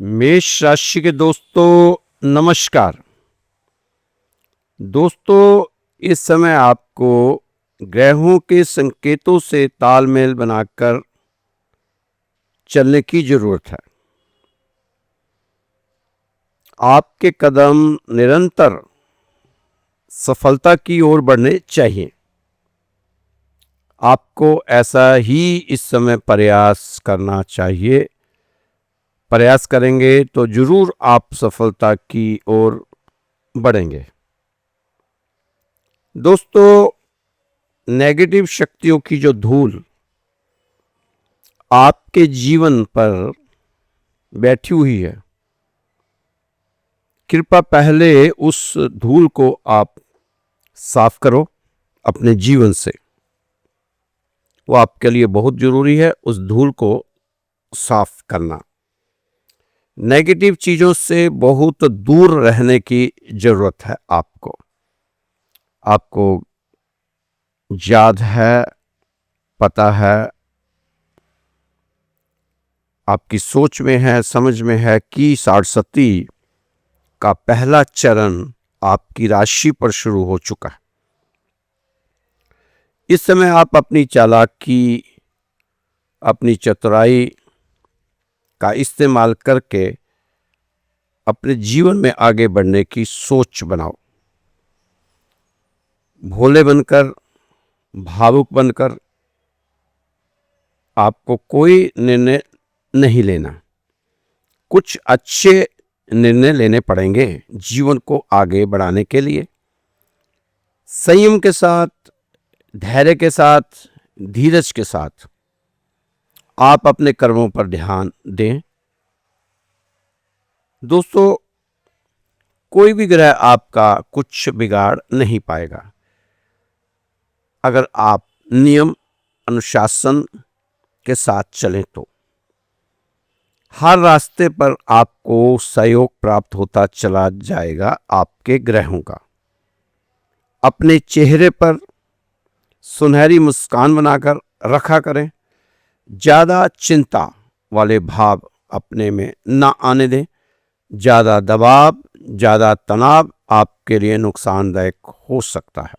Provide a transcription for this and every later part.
मेष राशि के दोस्तों नमस्कार। दोस्तों, इस समय आपको ग्रहों के संकेतों से तालमेल बनाकर चलने की जरूरत है। आपके कदम निरंतर सफलता की ओर बढ़ने चाहिए। आपको ऐसा ही इस समय प्रयास करना चाहिए। प्रयास करेंगे तो जरूर आप सफलता की ओर बढ़ेंगे। दोस्तों, नेगेटिव शक्तियों की जो धूल आपके जीवन पर बैठी हुई है, कृपया पहले उस धूल को आप साफ करो अपने जीवन से। वो आपके लिए बहुत जरूरी है, उस धूल को साफ करना। नेगेटिव चीजों से बहुत दूर रहने की जरूरत है आपको। याद है, पता है, आपकी सोच में है, समझ में है कि साढ़सती का पहला चरण आपकी राशि पर शुरू हो चुका है। इस समय आप अपनी चालाकी, अपनी चतुराई का इस्तेमाल करके अपने जीवन में आगे बढ़ने की सोच बनाओ। भोले बनकर, भावुक बनकर आपको कोई निर्णय नहीं लेना। कुछ अच्छे निर्णय लेने पड़ेंगे जीवन को आगे बढ़ाने के लिए। संयम के साथ, धैर्य के साथ, धीरज के साथ आप अपने कर्मों पर ध्यान दें। दोस्तों, कोई भी ग्रह आपका कुछ बिगाड़ नहीं पाएगा अगर आप नियम अनुशासन के साथ चलें तो। हर रास्ते पर आपको सहयोग प्राप्त होता चला जाएगा आपके ग्रहों का। अपने चेहरे पर सुनहरी मुस्कान बनाकर रखा करें। ज्यादा चिंता वाले भाव अपने में ना आने दें। ज्यादा दबाव, ज्यादा तनाव आपके लिए नुकसानदायक हो सकता है।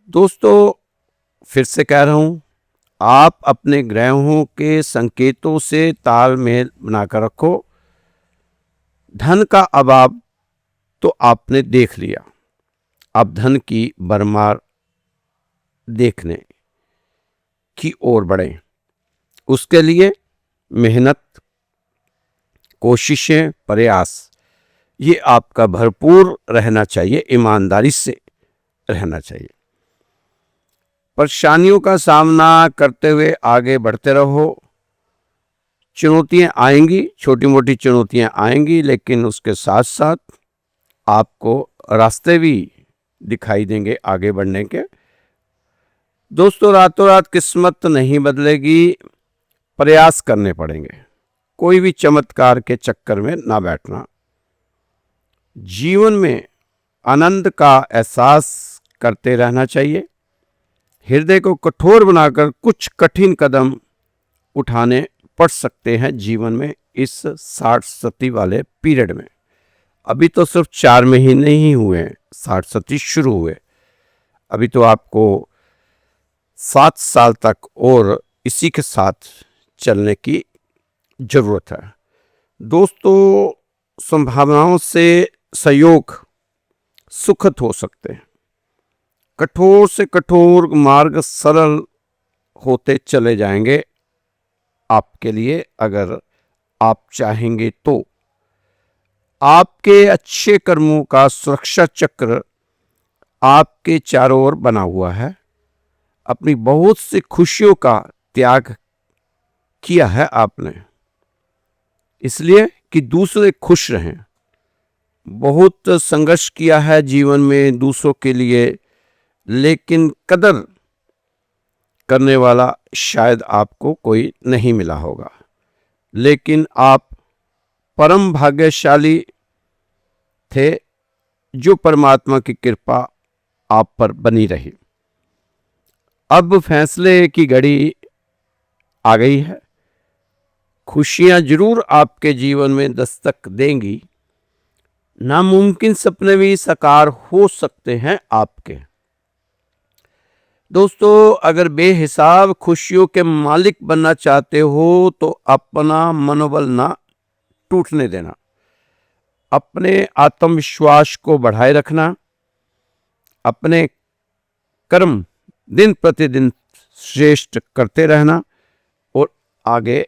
दोस्तों, फिर से कह रहा हूं, आप अपने ग्रहों के संकेतों से तालमेल बनाकर रखो। धन का अभाव तो आपने देख लिया, अब धन की भरमार देखने की ओर बढ़ें। उसके लिए मेहनत, कोशिशें, प्रयास ये आपका भरपूर रहना चाहिए, ईमानदारी से रहना चाहिए। परेशानियों का सामना करते हुए आगे बढ़ते रहो। चुनौतियां आएंगी, छोटी मोटी चुनौतियां आएंगी, लेकिन उसके साथ साथ आपको रास्ते भी दिखाई देंगे आगे बढ़ने के। दोस्तों, रातों रात किस्मत नहीं बदलेगी, प्रयास करने पड़ेंगे। कोई भी चमत्कार के चक्कर में ना बैठना। जीवन में आनंद का एहसास करते रहना चाहिए। हृदय को कठोर बनाकर कुछ कठिन कदम उठाने पड़ सकते हैं जीवन में इस 60 वाले पीरियड में। अभी तो सिर्फ 4 महीने ही हुए, 60 शुरू हुए। अभी तो आपको 7 साल तक और इसी के साथ चलने की जरूरत है। दोस्तों, संभावनाओं से सहयोग सुखद हो सकते हैं। कठोर से कठोर मार्ग सरल होते चले जाएंगे आपके लिए, अगर आप चाहेंगे तो। आपके अच्छे कर्मों का सुरक्षा चक्र आपके चारों ओर बना हुआ है। अपनी बहुत सी खुशियों का त्याग किया है आपने, इसलिए कि दूसरे खुश रहें। बहुत संघर्ष किया है जीवन में दूसरों के लिए, लेकिन कदर करने वाला शायद आपको कोई नहीं मिला होगा। लेकिन आप परम भाग्यशाली थे जो परमात्मा की कृपा आप पर बनी रही। अब फैसले की घड़ी आ गई है। खुशियां जरूर आपके जीवन में दस्तक देंगी। नामुमकिन सपने भी साकार हो सकते हैं आपके। दोस्तों, अगर बेहिसाब खुशियों के मालिक बनना चाहते हो तो अपना मनोबल ना टूटने देना, अपने आत्मविश्वास को बढ़ाए रखना, अपने कर्म दिन प्रतिदिन श्रेष्ठ करते रहना और आगे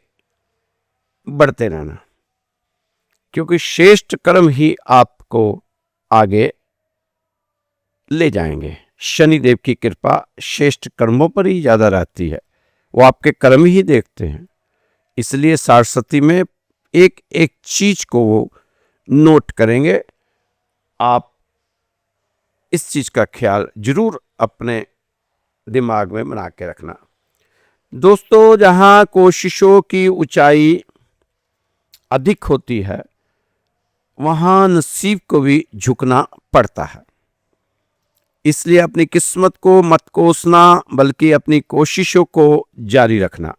बढ़ते रहना, क्योंकि श्रेष्ठ कर्म ही आपको आगे ले जाएंगे। शनिदेव की कृपा श्रेष्ठ कर्मों पर ही ज्यादा रहती है, वो आपके कर्म ही देखते हैं। इसलिए सरस्वती में एक एक चीज को वो नोट करेंगे। आप इस चीज का ख्याल जरूर अपने दिमाग में बना के रखना। दोस्तों, जहां कोशिशों की ऊंचाई अधिक होती है वहां नसीब को भी झुकना पड़ता है। इसलिए अपनी किस्मत को मत कोसना, बल्कि अपनी कोशिशों को जारी रखना,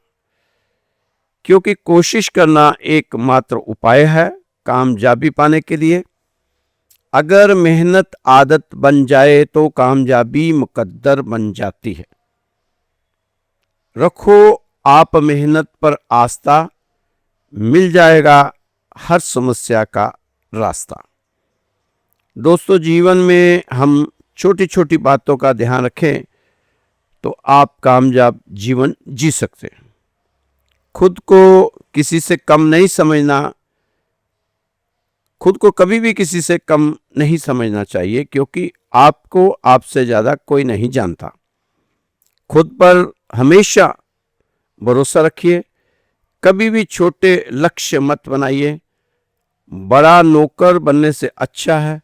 क्योंकि कोशिश करना एकमात्र उपाय है कामयाबी पाने के लिए। अगर मेहनत आदत बन जाए तो कामयाबी मुकद्दर बन जाती है। रखो आप मेहनत पर आस्था, मिल जाएगा हर समस्या का रास्ता। दोस्तों, जीवन में हम छोटी छोटी बातों का ध्यान रखें तो आप कामयाब जीवन जी सकते हैं। खुद को किसी से कम नहीं समझना, खुद को कभी भी किसी से कम नहीं समझना चाहिए, क्योंकि आपको आपसे ज्यादा कोई नहीं जानता। खुद पर हमेशा भरोसा रखिए, कभी भी छोटे लक्ष्य मत बनाइए। बड़ा नौकर बनने से अच्छा है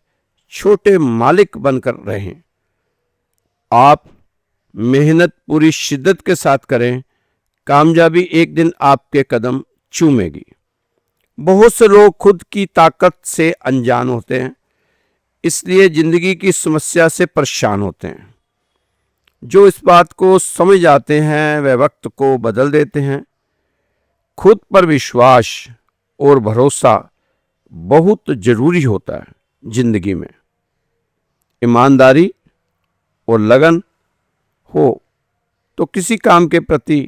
छोटे मालिक बनकर रहें। आप मेहनत पूरी शिद्दत के साथ करें, कामयाबी एक दिन आपके कदम चूमेगी। बहुत से लोग खुद की ताकत से अनजान होते हैं, इसलिए जिंदगी की समस्या से परेशान होते हैं। जो इस बात को समझ जाते हैं वे वक्त को बदल देते हैं। खुद पर विश्वास और भरोसा बहुत जरूरी होता है जिंदगी में। ईमानदारी और लगन हो तो किसी काम के प्रति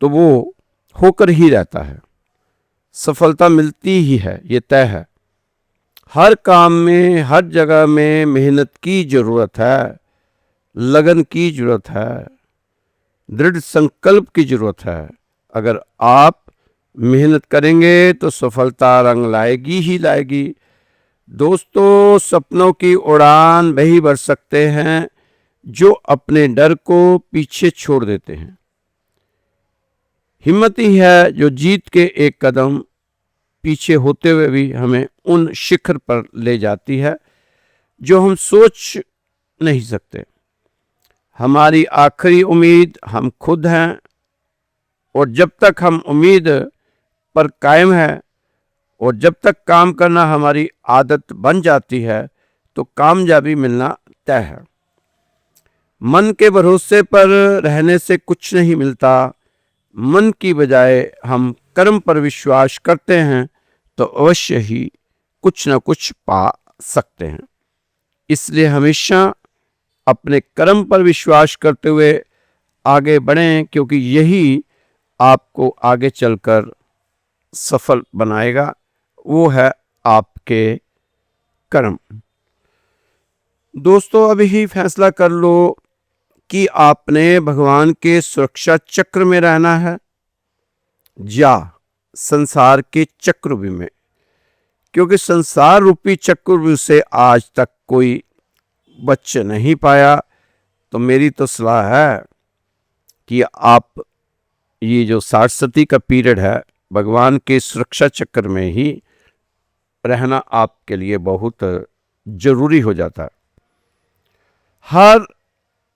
तो वो होकर ही रहता है, सफलता मिलती ही है, ये तय है। हर काम में हर जगह में मेहनत की जरूरत है, लगन की जरूरत है, दृढ़ संकल्प की जरूरत है। अगर आप मेहनत करेंगे तो सफलता रंग लाएगी ही लाएगी। दोस्तों, सपनों की उड़ान वही भर सकते हैं जो अपने डर को पीछे छोड़ देते हैं। हिम्मत ही है जो जीत के एक कदम पीछे होते हुए भी हमें उन शिखर पर ले जाती है जो हम सोच नहीं सकते। हमारी आखिरी उम्मीद हम खुद हैं, और जब तक हम उम्मीद पर कायम है और जब तक काम करना हमारी आदत बन जाती है तो कामयाबी मिलना तय है। मन के भरोसे पर रहने से कुछ नहीं मिलता। मन की बजाय हम कर्म पर विश्वास करते हैं तो अवश्य ही कुछ न कुछ पा सकते हैं। इसलिए हमेशा अपने कर्म पर विश्वास करते हुए आगे बढ़ें, क्योंकि यही आपको आगे चलकर सफल बनाएगा। वो है आपके कर्म। दोस्तों, अभी ही फैसला कर लो कि आपने भगवान के सुरक्षा चक्र में रहना है या संसार के चक्रव्यूह में, क्योंकि संसार रूपी चक्रव्यूह से आज तक कोई बच नहीं पाया। तो मेरी तो सलाह है कि आप ये जो सरस्वती का पीरियड है, भगवान के सुरक्षा चक्र में ही रहना आपके लिए बहुत जरूरी हो जाता है।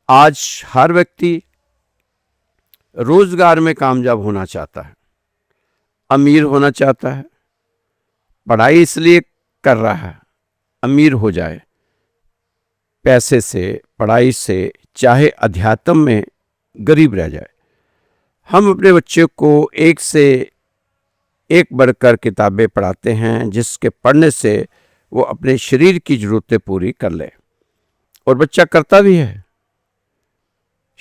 आज हर व्यक्ति रोजगार में कामयाब होना चाहता है, अमीर होना चाहता है, पढ़ाई इसलिए कर रहा है अमीर हो जाए। पैसे से, पढ़ाई से, चाहे अध्यात्म में गरीब रह जाए। हम अपने बच्चे को 1 से एक बढ़कर किताबें पढ़ाते हैं जिसके पढ़ने से वो अपने शरीर की जरूरतें पूरी कर ले, और बच्चा करता भी है।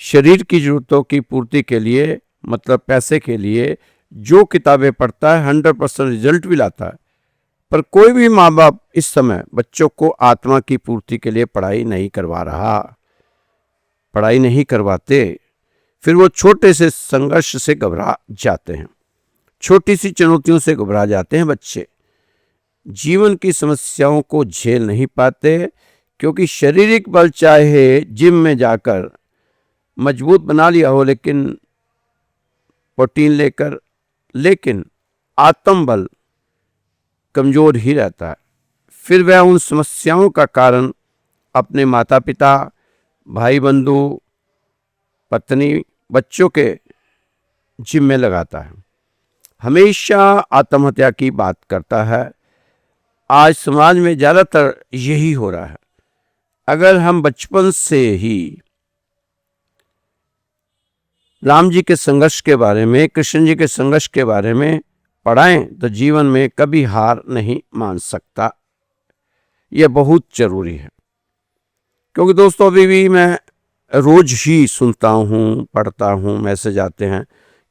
शरीर की जरूरतों की पूर्ति के लिए, मतलब पैसे के लिए, जो किताबें पढ़ता है 100% रिजल्ट भी लाता है। पर कोई भी माँ बाप इस समय बच्चों को आत्मा की पूर्ति के लिए पढ़ाई नहीं करवा रहा, पढ़ाई नहीं करवाते। फिर वो छोटे से संघर्ष से घबरा जाते हैं, छोटी सी चुनौतियों से घबरा जाते हैं। बच्चे जीवन की समस्याओं को झेल नहीं पाते, क्योंकि शारीरिक बल चाहे जिम में जाकर मजबूत बना लिया हो, लेकिन प्रोटीन लेकर, लेकिन आत्म बल कमजोर ही रहता है। फिर वह उन समस्याओं का कारण अपने माता पिता, भाई बंधु, पत्नी, बच्चों के जिम्मे लगाता है, हमेशा आत्महत्या की बात करता है। आज समाज में ज़्यादातर यही हो रहा है। अगर हम बचपन से ही राम जी के संघर्ष के बारे में, कृष्ण जी के संघर्ष के बारे में पढ़ाएं तो जीवन में कभी हार नहीं मान सकता। यह बहुत जरूरी है, क्योंकि दोस्तों अभी भी मैं रोज ही सुनता हूँ, पढ़ता हूँ, मैसेज आते हैं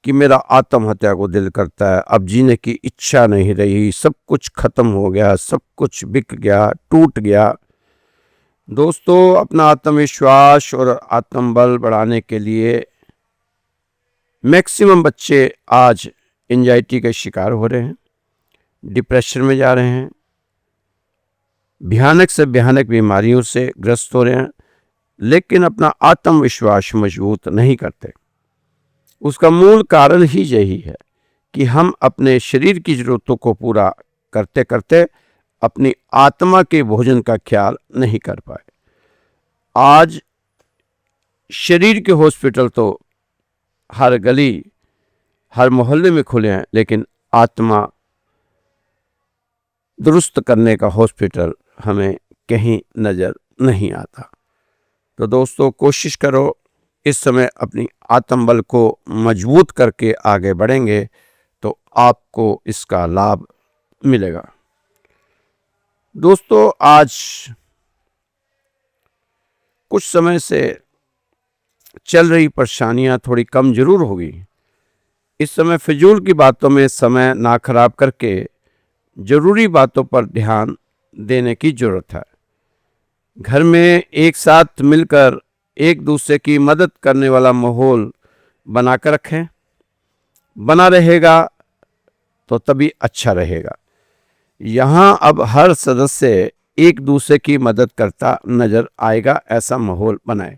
कि मेरा आत्महत्या को दिल करता है, अब जीने की इच्छा नहीं रही, सब कुछ खत्म हो गया, सब कुछ बिक गया, टूट गया। दोस्तों अपना आत्मविश्वास और आत्मबल बढ़ाने के लिए मैक्सिमम बच्चे आज एंजाइटी के शिकार हो रहे हैं, डिप्रेशन में जा रहे हैं, भयानक से भयानक बीमारियों से ग्रस्त हो रहे हैं, लेकिन अपना आत्मविश्वास मजबूत नहीं करते। उसका मूल कारण ही यही है कि हम अपने शरीर की जरूरतों को पूरा करते करते अपनी आत्मा के भोजन का ख्याल नहीं कर पाए। आज शरीर के हॉस्पिटल तो हर गली, हर मोहल्ले में खुले हैं, लेकिन आत्मा दुरुस्त करने का हॉस्पिटल हमें कहीं नजर नहीं आता। तो दोस्तों कोशिश करो, इस समय अपनी आत्मबल को मजबूत करके आगे बढ़ेंगे तो आपको इसका लाभ मिलेगा। दोस्तों आज कुछ समय से चल रही परेशानियां थोड़ी कम जरूर होगी। इस समय फिजूल की बातों में समय ना खराब करके जरूरी बातों पर ध्यान देने की जरूरत है। घर में एक साथ मिलकर एक दूसरे की मदद करने वाला माहौल बनाकर रखें। बना रहेगा तो तभी अच्छा रहेगा। यहाँ अब हर सदस्य एक दूसरे की मदद करता नजर आएगा, ऐसा माहौल बनाए।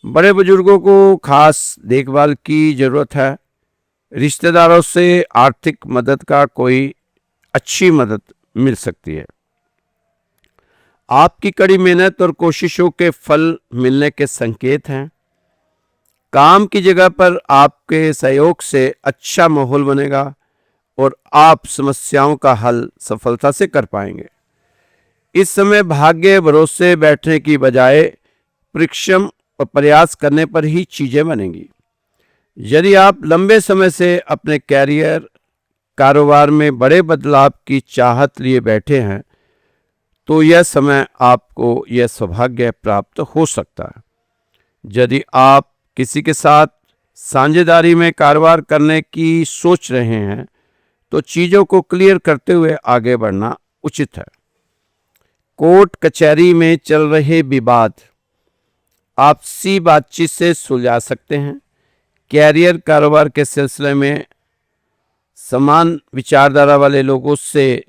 बड़े बुजुर्गों को खास देखभाल की जरूरत है। रिश्तेदारों से आर्थिक मदद का कोई अच्छी मदद मिल सकती है। आपकी कड़ी मेहनत और कोशिशों के फल मिलने के संकेत हैं। काम की जगह पर आपके सहयोग से अच्छा माहौल बनेगा और आप समस्याओं का हल सफलता से कर पाएंगे। इस समय भाग्य भरोसे बैठने की बजाय परिश्रम और प्रयास करने पर ही चीजें बनेंगी। यदि आप लंबे समय से अपने कैरियर, कारोबार में बड़े बदलाव की चाहत लिए बैठे हैं तो यह समय आपको यह सौभाग्य प्राप्त हो सकता है। यदि आप किसी के साथ साझेदारी में कारोबार करने की सोच रहे हैं तो चीजों को क्लियर करते हुए आगे बढ़ना उचित है। कोर्ट कचहरी में चल रहे विवाद आपसी बातचीत से सुलझा सकते हैं। कैरियर, कारोबार के सिलसिले में समान विचारधारा वाले लोगों से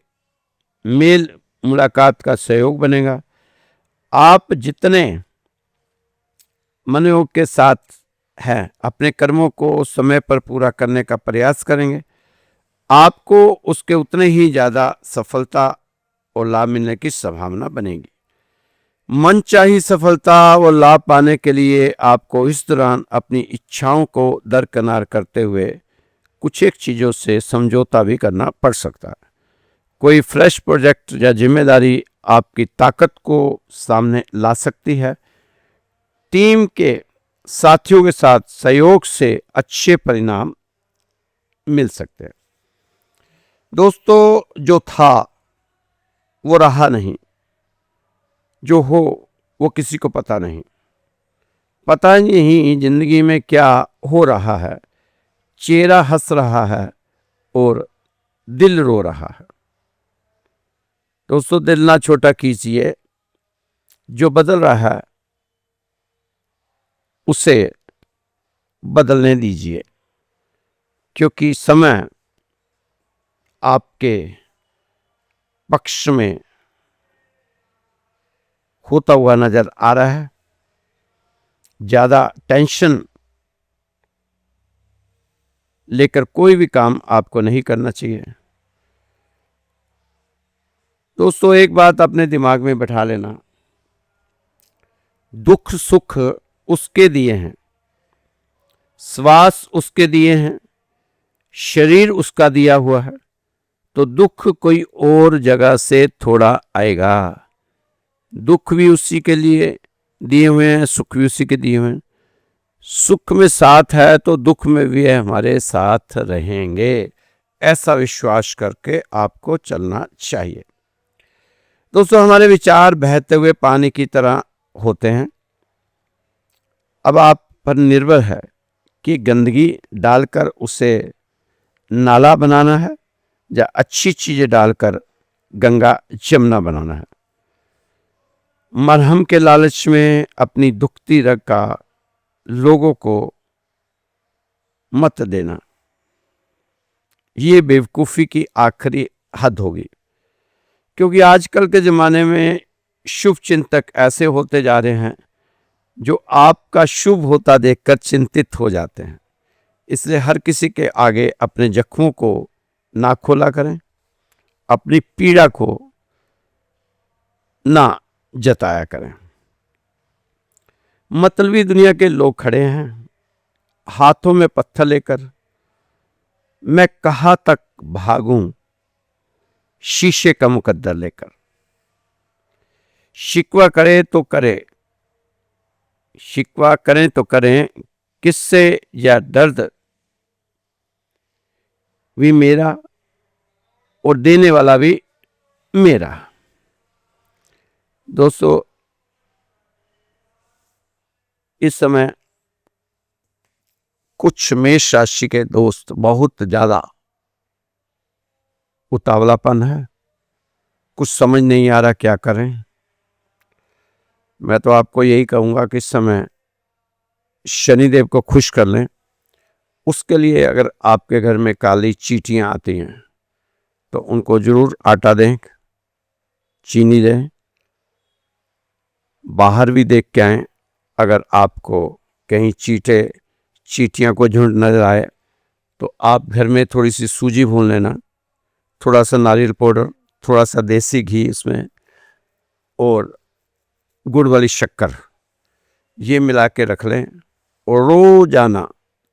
मेल मुलाकात का सहयोग बनेगा। आप जितने मनोयोग के साथ हैं अपने कर्मों को समय पर पूरा करने का प्रयास करेंगे, आपको उसके उतने ही ज़्यादा सफलता और लाभ मिलने की संभावना बनेगी। मनचाही सफलता और लाभ पाने के लिए आपको इस दौरान अपनी इच्छाओं को दरकिनार करते हुए कुछ एक चीज़ों से समझौता भी करना पड़ सकता है। कोई फ्रेश प्रोजेक्ट या जिम्मेदारी आपकी ताकत को सामने ला सकती है। टीम के साथियों के साथ सहयोग से अच्छे परिणाम मिल सकते हैं। दोस्तों, जो था वो रहा नहीं, जो हो वो किसी को पता नहीं। पता नहीं जिंदगी में क्या हो रहा है। चेहरा हंस रहा है और दिल रो रहा है। दोस्तों, दिल ना छोटा कीजिए, जो बदल रहा है उसे बदलने दीजिए, क्योंकि समय आपके पक्ष में होता हुआ नजर आ रहा है। ज्यादा टेंशन लेकर कोई भी काम आपको नहीं करना चाहिए। दोस्तों, एक बात अपने दिमाग में बैठा लेना, दुख सुख उसके दिए हैं, श्वास उसके दिए हैं, शरीर उसका दिया हुआ है, तो दुख कोई और जगह से थोड़ा आएगा। दुख भी उसी के लिए दिए हुए हैं, सुख भी उसी के दिए हुए हैं। सुख में साथ है तो दुख में भी हमारे साथ रहेंगे, ऐसा विश्वास करके आपको चलना चाहिए। दोस्तों, हमारे विचार बहते हुए पानी की तरह होते हैं। अब आप पर निर्भर है कि गंदगी डालकर उसे नाला बनाना है या अच्छी चीजें डालकर गंगा जमुना बनाना है। मरहम के लालच में अपनी दुखती रग का लोगों को मत देना, ये बेवकूफ़ी की आखिरी हद होगी। क्योंकि आजकल के ज़माने में शुभ चिंतक ऐसे होते जा रहे हैं जो आपका शुभ होता देखकर चिंतित हो जाते हैं। इसलिए हर किसी के आगे अपने जख्मों को ना खोला करें, अपनी पीड़ा को ना जताया करें। मतलबी दुनिया के लोग खड़े हैं हाथों में पत्थर लेकर, मैं कहाँ तक भागूं शीशे का मुकद्दर लेकर। शिकवा करें तो करें किससे, या दर्द भी मेरा और देने वाला भी मेरा। दोस्तों, इस समय कुछ मेष राशि के दोस्त बहुत ज्यादा उतावलापन है, कुछ समझ नहीं आ रहा क्या करें। मैं तो आपको यही कहूंगा कि इस समय शनिदेव को खुश कर लें। उसके लिए अगर आपके घर में काली चींटियां आती हैं तो उनको जरूर आटा दें, चीनी दें। बाहर भी देख के आएं, अगर आपको कहीं चींटियां को झुंड नजर आए तो आप घर में थोड़ी सी सूजी भून लेना, थोड़ा सा नारियल पाउडर, थोड़ा सा देसी घी इसमें और गुड़ वाली शक्कर, ये मिला के रख लें और रोजाना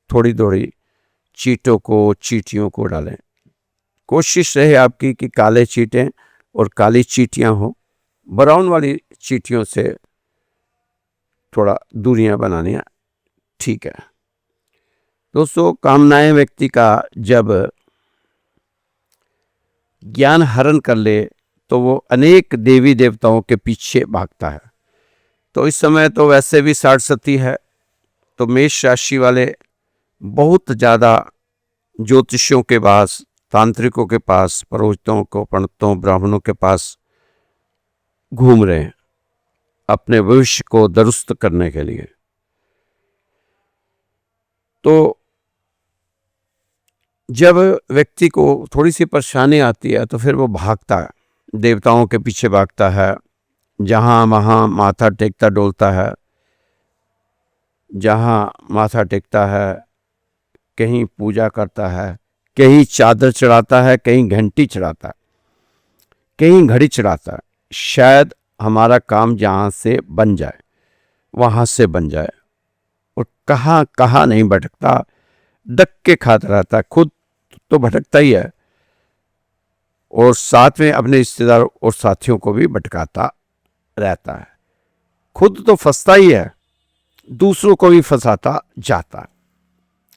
थोड़ी थोड़ी चींटियों को डालें। कोशिश रहे आपकी कि काले चींटे और काली चींटियां हो, ब्राउन वाली चींटियों से थोड़ा दूरियां बनानी ठीक है। दोस्तों, कामनाएं व्यक्ति का जब ज्ञान हरण कर ले तो वो अनेक देवी देवताओं के पीछे भागता है। तो इस समय तो वैसे भी 60 है, तो मेष राशि वाले बहुत ज़्यादा ज्योतिषियों के पास, तांत्रिकों के पास, पुरोहितों को, पंडितों, ब्राह्मणों के पास घूम रहे हैं अपने भविष्य को दुरुस्त करने के लिए। तो जब व्यक्ति को थोड़ी सी परेशानी आती है तो फिर वो भागता है, देवताओं के पीछे भागता है, जहाँ वहाँ माथा टेकता डोलता है, जहाँ माथा टेकता है कहीं पूजा करता है, कहीं चादर चढ़ाता है, कहीं घंटी चढ़ाता है, कहीं घड़ी चढ़ाता है। शायद हमारा काम जहाँ से बन जाए वहाँ से बन जाए, और कहाँ कहाँ नहीं भटकता, धक्के खाता रहता है। खुद तो भटकता ही है और साथ में अपने रिश्तेदारों और साथियों को भी भटकाता रहता है। खुद तो फंसता ही है, दूसरों को भी फंसाता जाता है।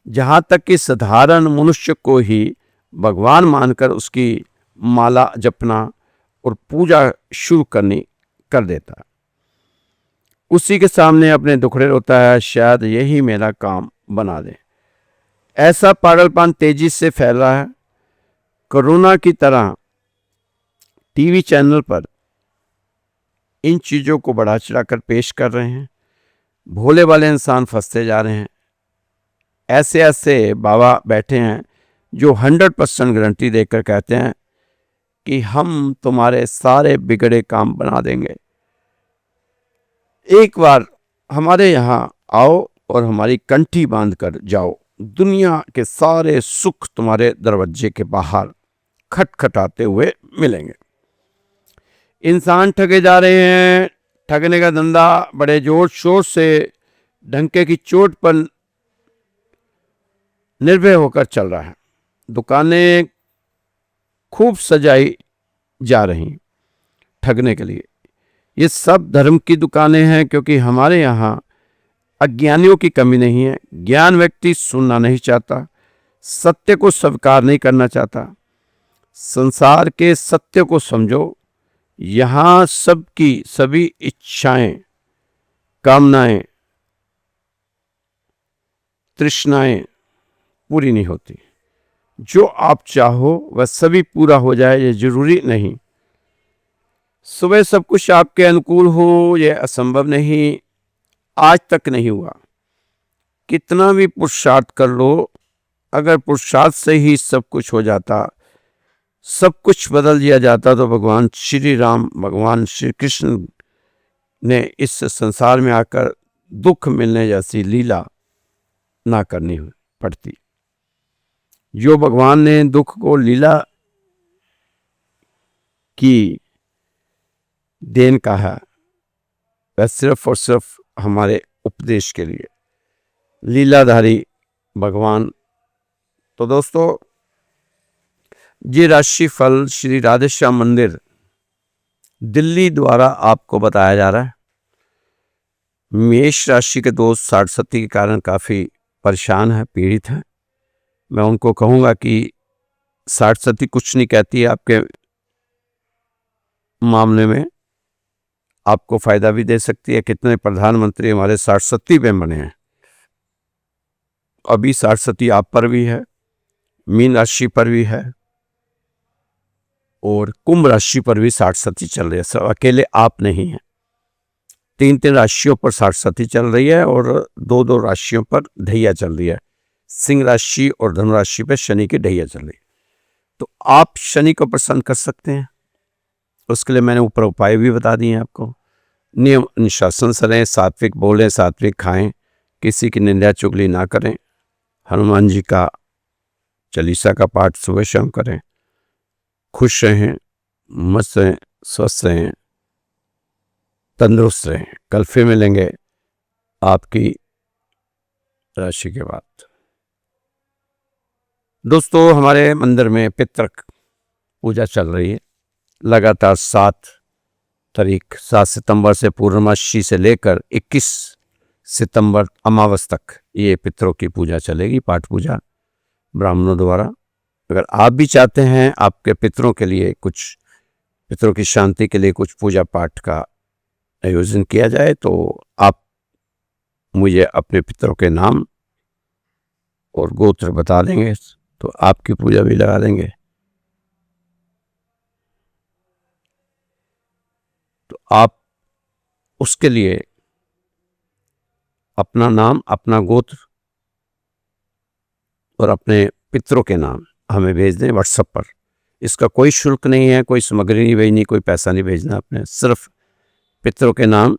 जहाँ तक कि साधारण मनुष्य को ही भगवान मानकर उसकी माला जपना और पूजा शुरू करनी कर देता है। उसी के सामने अपने दुखड़े रोता है, शायद यही मेरा काम बना दे। ऐसा पागलपन तेजी से फैल रहा है। कोरोना की तरह टीवी चैनल पर इन चीज़ों को बढ़ा चढ़ाकर पेश कर रहे हैं। भोले वाले इंसान फंसते जा रहे हैं। ऐसे ऐसे बाबा बैठे हैं जो 100% गारंटी देकर कहते हैं कि हम तुम्हारे सारे बिगड़े काम बना देंगे। एक बार हमारे यहाँ आओ और हमारी कंठी बांध कर जाओ, दुनिया के सारे सुख तुम्हारे दरवाजे के बाहर खटखटाते हुए मिलेंगे। इंसान ठगे जा रहे हैं। ठगने का धंधा बड़े जोर शोर से डंके की चोट पर निर्भय होकर चल रहा है। दुकानें खूब सजाई जा रही ठगने के लिए। ये सब धर्म की दुकानें हैं, क्योंकि हमारे यहाँ अज्ञानियों की कमी नहीं है। ज्ञान व्यक्ति सुनना नहीं चाहता, सत्य को स्वीकार नहीं करना चाहता। संसार के सत्य को समझो। यहाँ सबकी सभी इच्छाएं, कामनाएं, तृष्णाएं पूरी नहीं होती। जो आप चाहो वह सभी पूरा हो जाए ये जरूरी नहीं। सुबह सब कुछ आपके अनुकूल हो यह असंभव नहीं, आज तक नहीं हुआ। कितना भी पुरुषार्थ कर लो, अगर पुरुषार्थ से ही सब कुछ हो जाता, सब कुछ बदल दिया जाता, तो भगवान श्री राम, भगवान श्री कृष्ण ने इस संसार में आकर दुख मिलने जैसी लीला ना करनी पड़ती। जो भगवान ने दुख को लीला की देन कहा, वह सिर्फ और सिर्फ हमारे उपदेश के लिए। लीलाधारी भगवान। तो दोस्तों, ये राशि फल श्री राधेश्याम मंदिर दिल्ली द्वारा आपको बताया जा रहा है। मेष राशि के दोस्त 60 के कारण काफ़ी परेशान है, पीड़ित हैं। मैं उनको कहूँगा कि 60 कुछ नहीं कहती है आपके मामले में, आपको फायदा भी दे सकती है। कितने प्रधानमंत्री हमारे 60 पे बने हैं। अभी 60 आप पर भी है, मीन राशि पर भी है और कुंभ राशि पर भी 60 चल रही है। सब अकेले आप नहीं हैं। 3 राशियों पर 60 चल रही है और 2 राशियों पर ढैया चल रही है। सिंह राशि और धनु राशि पर शनि की ढैया चल रही है। तो आप शनि को प्रसन्न कर सकते हैं। उसके लिए मैंने ऊपर उपाय भी बता दिए हैं आपको। नियम अनुशासन से रहें, सात्विक बोलें, सात्विक खाएं, किसी की निंदा चुगली ना करें, हनुमान जी का चालीसा का पाठ सुबह शाम करें, खुश रहें, मस्त रहें, स्वस्थ रहें, तंदुरुस्त रहें। कल फिर मिलेंगे आपकी राशि के बाद। दोस्तों, हमारे मंदिर में पितृ पूजा चल रही है लगातार 7 सितंबर से पूर्णमासी से लेकर 21 सितंबर अमावस तक ये पितरों की पूजा चलेगी, पाठ पूजा ब्राह्मणों द्वारा। अगर आप भी चाहते हैं आपके पितरों के लिए कुछ, पितरों की शांति के लिए कुछ पूजा पाठ का आयोजन किया जाए, तो आप मुझे अपने पितरों के नाम और गोत्र बता देंगे तो आपकी पूजा भी लगा देंगे। तो आप उसके लिए अपना नाम, अपना गोत्र और अपने पितरों के नाम हमें भेज दें व्हाट्सएप पर। इसका कोई शुल्क नहीं है, कोई सामग्री नहीं भेजनी, कोई पैसा नहीं भेजना। आपने सिर्फ पितरों के नाम,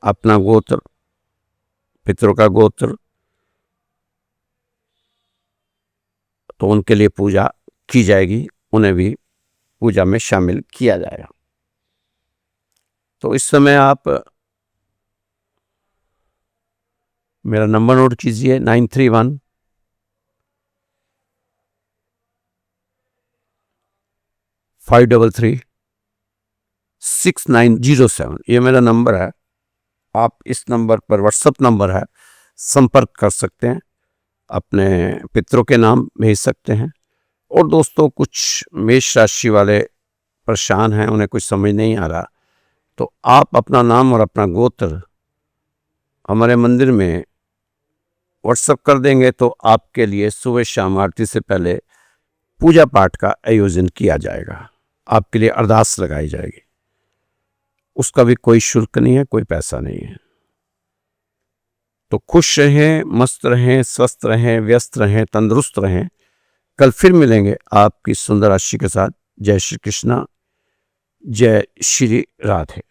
अपना गोत्र, पितरों का गोत्र, तो उनके लिए पूजा की जाएगी, उन्हें भी पूजा में शामिल किया जाएगा। तो इस समय आप मेरा नंबर नोट कीजिए 931 533 6907। ये मेरा नंबर है। आप इस नंबर पर, व्हाट्सएप नंबर है, संपर्क कर सकते हैं, अपने पितरों के नाम भेज सकते हैं और दोस्तों, कुछ मेष राशि वाले परेशान हैं, उन्हें कुछ समझ नहीं आ रहा, तो आप अपना नाम और अपना गोत्र हमारे मंदिर में व्हाट्सएप कर देंगे तो आपके लिए सुबह शाम आरती से पहले पूजा पाठ का आयोजन किया जाएगा, आपके लिए अरदास लगाई जाएगी। उसका भी कोई शुल्क नहीं है, कोई पैसा नहीं है। तो खुश रहें, मस्त रहें, स्वस्थ रहें, व्यस्त रहें, तंदुरुस्त रहें। कल फिर मिलेंगे आपकी सुंदर राशि के साथ। जय श्री कृष्णा, जय श्री राधे।